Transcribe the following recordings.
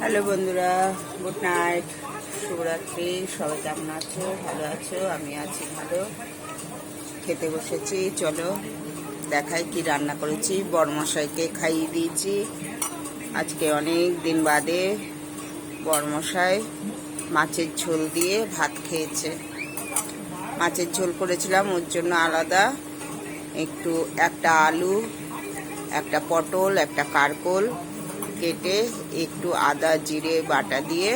Hello বন্ধুরা, good night, শুভরাত্রি। সবাই কেমন আছো? ভালো আছো? আমি আছি ভালো। খেতে বসেছি, চলো দেখাই কি রান্না করেছি। বড়মশাইকে খাইয়ে দিয়েছি। আজকে অনেক দিন বাদে বড়মশাই মাছের ঝোল দিয়ে ভাত খেয়েছে। মাছের ঝোল করেছিলাম, ওর জন্য আলাদা একটু একটা আলু, একটা পটল, একটা কারকোল কেটে একটু আদা জিরে বাটা দিয়ে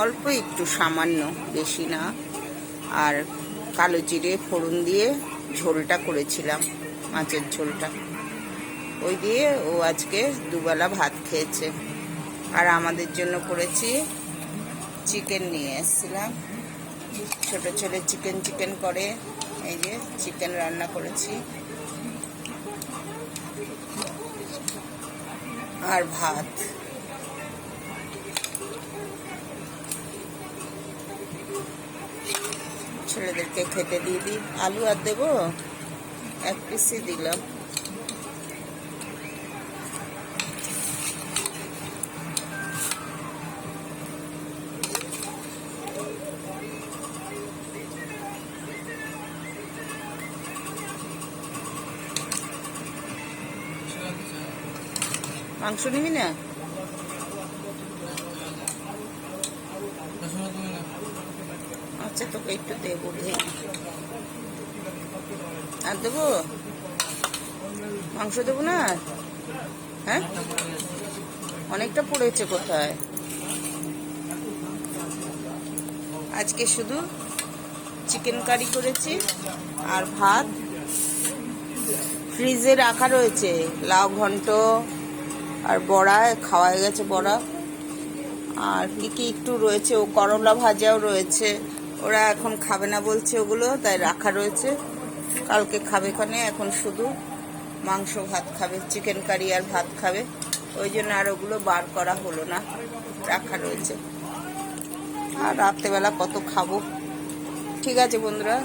অল্প একটু সামান্য, বেশি না, আর কালো জিরে ফোড়ন দিয়ে ঝোলটা করেছিলাম, মাছের ঝোলটা। ওই দিয়ে ও আজকে দুবেলা ভাত খেয়েছে। আর আমাদের জন্য করেছি চিকেন, নিয়ে এসেছিলাম। ছোট ছেলে চিকেন করে, এই যে চিকেন রান্না করেছি আর ভাত। ছেলেদেরকে খেতে দিয়ে দিই। আলু আর দেবো, এক পিসই দিলাম। মাংস নিবি না? আচ্ছা, তোকে একটু দেবো। আর দেবো? মাংস দেবো না? হ্যাঁ, অনেকটা পড়েছে। কোথায়? আজকে শুধু চিকেন কারি করেছি আর ভাত ফ্রিজে রাখা রয়েছে। লাউ ঘন্ট আর বড়া খাওয়া হয়ে গেছে, বড়া। আর কি কি একটু রয়েছে, ও করলা ভাজাও রয়েছে। ওরা এখন খাবে না বলছে ওগুলো, তাই রাখা রয়েছে, কালকে খাবে। খানে এখন শুধু মাংস ভাত খাবে, চিকেন কারি আর ভাত খাবে। ওই জন্য আর ওগুলো বার করা হলো না, রাখা রয়েছে। আর রাত্রেবেলা কত খাবো। ঠিক আছে বন্ধুরা,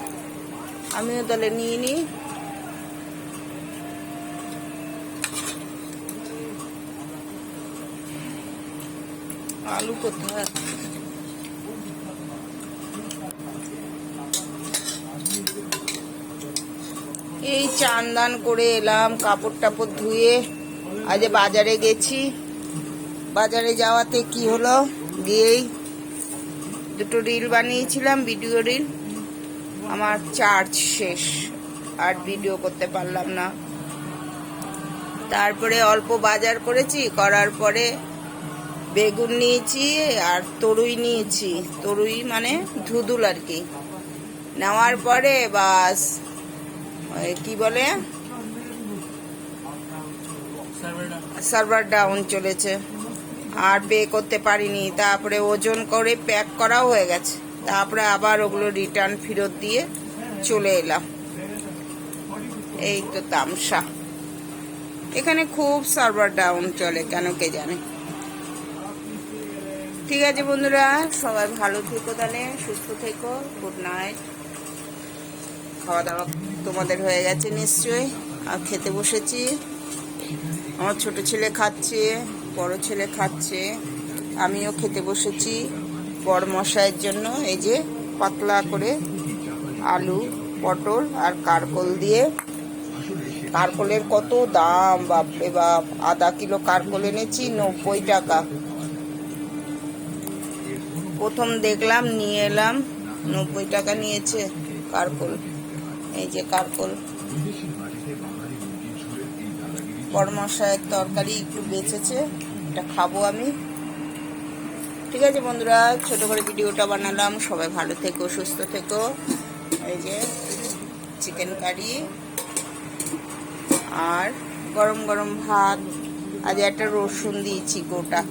আমিও তাহলে নিয়ে নিই। আলু কোথায়? এই চান দান করে এলাম, কাপড় টাপড় ধুয়ে। আজ বাজারে গেছি। বাজারে যাওয়াতে কি হলো, গিয়েই দুটো রিল বানিয়েছিলাম, ভিডিও রিল। আমার চার্জ শেষ, আর ভিডিও করতে পারলাম না। তারপরে অল্প বাজার করেছি, করার পরে বেগুন নিয়েছি আর তরুই নিয়েছি। তরুই মানে ধুদুল আর কি। নেওয়ার পরে বাস, কি বলে, সার্ভার ডাউন চলেছে, আর পে করতে পারিনি। তারপরে ওজন করে প্যাক করাও হয়ে গেছে। তারপরে আবার ওগুলো রিটার্ন ফেরত দিয়ে চলে এলাম। এই তো তামসা, এখানে খুব সার্ভার ডাউন চলে, কেন কে জানে। ঠিক আছে বন্ধুরা, সবাই ভালো থেকো, তাহলে সুস্থ থেকো। Good night. খাওয়া দাওয়া তোমাদের হয়ে গেছে নিশ্চয়ই। আর খেতে বসেছি। আমার ছোট ছেলে খাচ্ছে, বড় ছেলে খাচ্ছে, আমিও খেতে বসেছি। বড় মশাইয়ের জন্য এই যে পাতলা করে আলু, পটল আর কারকোল দিয়ে। কারকোলের কত দাম, বাপরে বাপ! আধা কিলো কারকোল এনেছি 90 টাকা। প্রথম দেখলাম, নিয়ে এলাম, 90 টাকা নিয়েছে কারকোল। এই যে কারকোল। বড়মশাইয়ের তরকারি একটু বেঁচেছে, এটা খাবো আমি। ঠিক আছে বন্ধুরা, ছোট করে ভিডিওটা বানালাম। সবাই ভালো থেকো, সুস্থ থেকো। এই যে চিকেন কারি আর গরম গরম ভাত। আজ একটা রসুন দিয়েছি গোটা,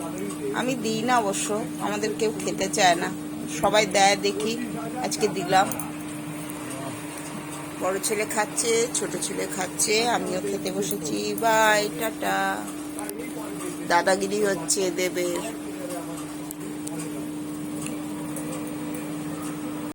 আমি দিই না অবশ্য, আমাদের কেউ খেতে চায় না, সবাই দেয় দেখি, আজকে দিলাম। বড় ছেলে খাচ্ছে, ছোট ছেলে খাচ্ছে, আমিও খেতে বসেছি। By, tata. দাদাগিরি হচ্ছে দেবের।